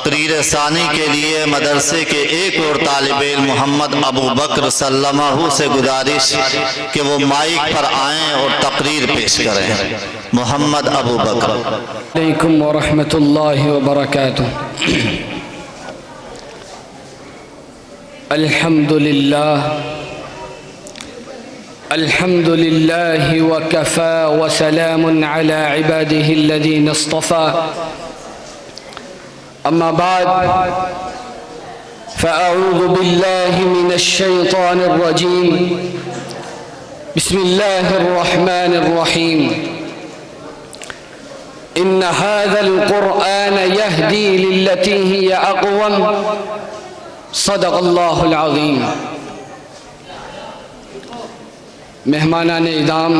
تقریر ثانی کے لیے مدرسے کے ایک اور طالب علم محمد ابو بکر سلمہ سے گزارش کہ وہ مائک پر آئیں اور تقریر پیش کریں۔ محمد ابو بکر۔ علیکم ورحمۃ اللہ وبرکاتہ۔ الحمد للہ وکفى وسلام على عباده الذین اصطفى اما بعد فاعوذ باللہ من الشیطان الرجیم بسم اللہ الرحمن الرحیم ان هذا القرآن يهدي للتي هي اقوم صدق اللہ العظیم۔ مہمانان اعظام،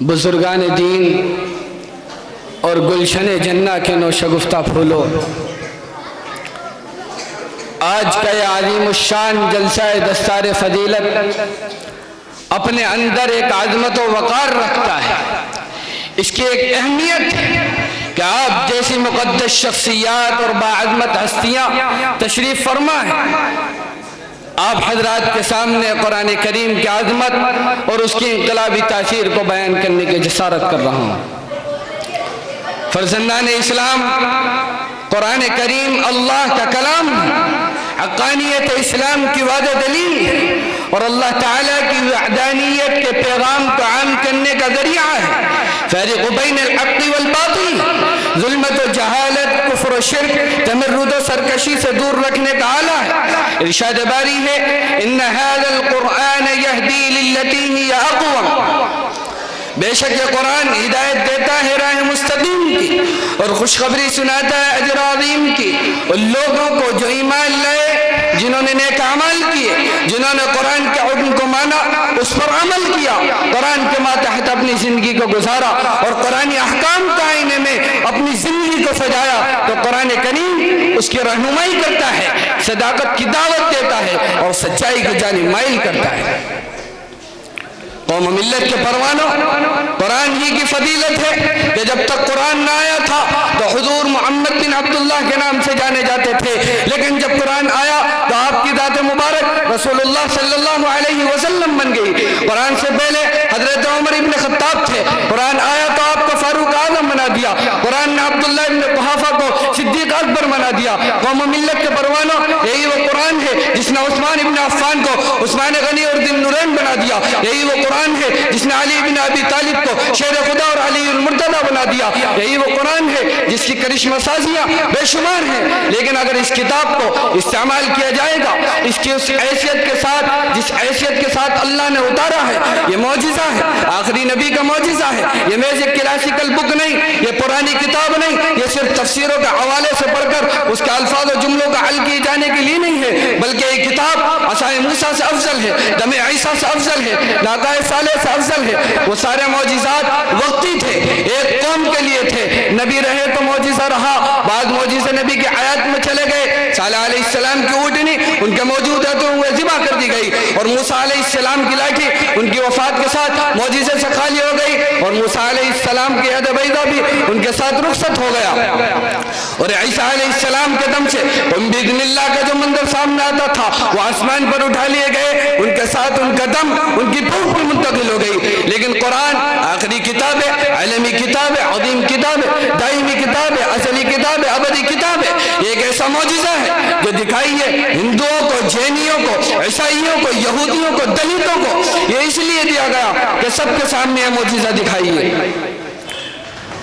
بزرگان دین اور گلشن جنہ کے نوشگفتہ پھولو، آج کا یہ عظیم الشان جلسہ دستار فضیلت اپنے اندر ایک عظمت و وقار رکھتا ہے۔ اس کی ایک اہمیت ہے کہ آپ جیسی مقدس شخصیات اور باعظمت ہستیاں تشریف فرما ہیں۔ آپ حضرات کے سامنے قرآن کریم کی عظمت اور اس کی انقلابی تاثیر کو بیان کرنے کی جسارت کر رہا ہوں۔ فرزندان اسلام، قرآن کریم اللہ کا کلام ہے، حقانیت اسلام کی واضح دلیل ہے اور اللہ تعالیٰ کی وحدانیت کے پیغام کو عام کرنے کا ذریعہ ہے۔ فارق بین الحق والباطل، ظلمت و جہالت، کفر و شرک، تمرد و سرکشی سے دور رکھنے کا آلہ ہے۔ ارشاد باری ہے ان هذا القرآن يهدي للتي هي اقوم، بے شک یہ قرآن ہدایت دیتا ہے راہ مستقیم کی اور خوشخبری سناتا ہے اجر عظیم کی ان لوگوں کو جو ایمان لائے، جنہوں نے نیک اعمال کیے، جنہوں نے قرآن کے حکم کو مانا، اس پر عمل کیا، قرآن کے ماتحت اپنی زندگی کو گزارا اور قرآنی احکام کے آئینے میں اپنی زندگی کو سجایا۔ تو قرآن کریم اس کی رہنمائی کرتا ہے، صداقت کی دعوت دیتا ہے اور سچائی کی جانب مائل کرتا ہے۔ قوم ملت کے پروانوں، قرآن ہی کی فضیلت ہے کہ جب تک قرآن نہ آیا تھا تو حضور محمد بن عبداللہ کے نام سے جانے جاتے تھے، لیکن جب قرآن آیا تو آپ کی ذات مبارک رسول اللہ صلی اللہ علیہ وسلم بن گئی۔ قرآن سے پہلے حضرت عمر ابن خطاب تھے، قرآن آیا تو آپ کو فاروق اعظم بنا دیا، قرآن نے عبداللہ ابن قحافہ کو صدیق اکبر بنا دیا۔ قوم ملت کے پروانوں، یہی وہ قرآن ہے جس نے عثمان ابن عفان کو عثمان غنی اور ذی النورین بنا دیا، یہی وہ قرآن ہے جس نے علی بن ابی طالب کو شیر خدا اور علی المرتضی بنا دیا، یہی وہ قرآن ہے جس کی کرشمہ سازیاں بے شمار ہیں، لیکن اگر اس کتاب کو استعمال کیا جائے گا، اس کی اس حیثیت کے ساتھ جس حیثیت کے ساتھ اللہ نے اتارا ہے، یہ معجزہ ہے، آخری نبی کا معجزہ ہے، یہ محض ایک کلاسیکل بک نہیں، یہ پرانی کتاب نہیں، یہ صرف تفسیروں کے حوالے سے پڑھ کر اس کے الفاظ و جملوں کا حل کیے جانے کے لیے نہیں ہے، بلکہ یہ کتاب عصائے موسیٰ سے افضل ہے، دم عیسیٰ سے افضل ہے، ناقہ صالح سے افضل ہے۔ وہ سارے معجزات وقتی تھے، ایک قوم کے لیے تھے، نبی رہے تو معجزہ رہا، بعد معجزے نبی کی حیات میں چلے گئے۔ صالح علیہ السلام کی اونٹنی ان کے موجود ہوتے ہوئے ذبح کر دی گئی اور موسیٰ علیہ السلام کی لاٹھی ان کی وفات کے ساتھ معجزے سے خالی ہو گئی اور موسیٰ علیہ السلام کی ید بیضا بھی ان کے ساتھ رخصت ہو گیا، اور عیسیٰ علیہ السلام کے دم سے بِإِذْنِ اللہ کا جو منظر سامنے آتا تھا وہ آسمان پر اٹھا لیے گئے، ان کے ساتھ ان کا دم ان کی روح پر منتقل ہو گئی۔ لیکن قرآن آخری کتاب ہے، علمی کتاب ہے، عظیم کتاب ہے، دائمی کتاب ہے، اصلی کتاب ہے، ابدی کتاب ہے۔ یہ ایک ایسا معجزہ ہے جو دکھائی ہے ہندوؤں کو، جینیوں کو، عیسائیوں کو، یہودیوں کو، دلتوں کو، یہ اس لیے دیا گیا کہ سب کے سامنے یہ معجزہ دکھائی ہے۔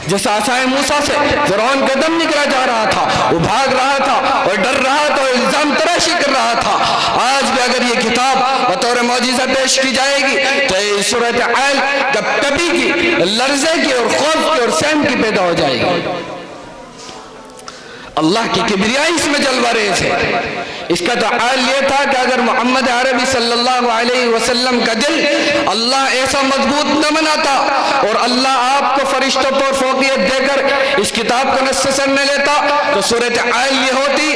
جس عصائے موسیٰ سے فرعون کا دم نکلا جا رہا تھا، وہ بھاگ رہا تھا اور ڈر رہا تھا اور الزام تراشی کر رہا تھا، آج بھی اگر یہ کتاب بطور معجزہ پیش کی جائے گی تو یہ صورتحال کبھی کی، لرزے کی اور خوف کی اور سہم کی پیدا ہو جائے گی۔ اللہ کی کبریائی اس میں جلوہ ریز ہے۔ اس کا تو حال یہ تھا کہ اگر محمد عربی صلی اللہ علیہ وسلم کا دل اللہ ایسا مضبوط نہ بناتا اور اللہ آپ کو فرشتوں پر فوقیت دے کر اس کتاب کا نص سر نہ لیتا تو صورتحال یہ ہوتی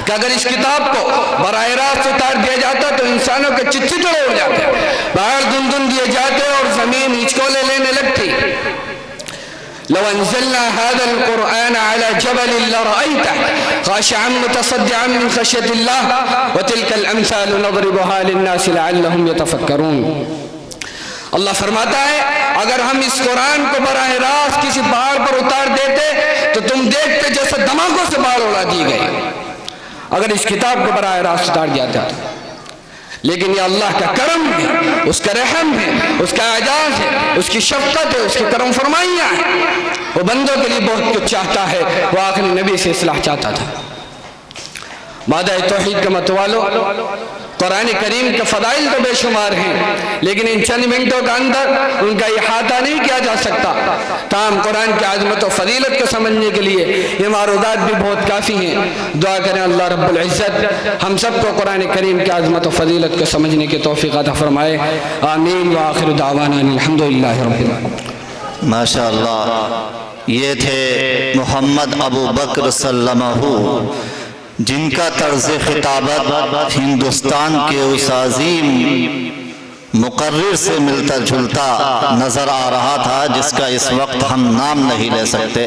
کہ اگر اس کتاب کو براہ راست اتار دیا جاتا تو انسانوں کے چچڑے ہو جاتے، باہر دن دیے جاتے اور زمین ہچکولے لینے لگتی۔ لو انزلنا هذا القرآن على جبل لرأيته خاشعا متصدعا من خشية الله وتلك الأمثال نضربها للناس لعلهم يتفكرون. اللہ فرماتا ہے اگر ہم اس قرآن کو براہ راست کسی پہاڑ پر اتار دیتے تو تم دیکھتے جیسے دھماکوں سے پہاڑ اڑا دی گئی اگر اس کتاب کو براہ راست اتار دیا جاتا. لیکن یہ اللہ کا کرم ہے، اس کا رحم ہے، اس کا اعجاز ہے، اس کی شفقت ہے، اس کی کرم فرمائیاں ہیں. وہ بندوں کے لیے بہت کچھ چاہتا ہے. وہ آخری نبی سے اصلاح چاہتا تھا. مادہ توحید کا متوالو، قرآن کریم کے فضائل تو بے شمار ہیں لیکن ان چند منٹوں کا اندر ان کا احاطہ نہیں کیا جا سکتا. تاہم قرآن کی عظمت و فضیلت کو سمجھنے کے لیے یہ معروضات بھی بہت کافی ہیں. دعا کریں اللہ رب العزت ہم سب کو قرآن کریم کی عظمت و فضیلت کو سمجھنے کی توفیق عطا فرمائے. آمین. وآخر دعوانا الحمدللہ رب العالمین. ماشاءاللہ، یہ تھے محمد ابو بکر سلمہ جن کا طرز خطابت ہندوستان کے اس عظیم مقرر سے ملتا جلتا نظر آ رہا تھا جس کا اس وقت ہم نام نہیں لے سکتے.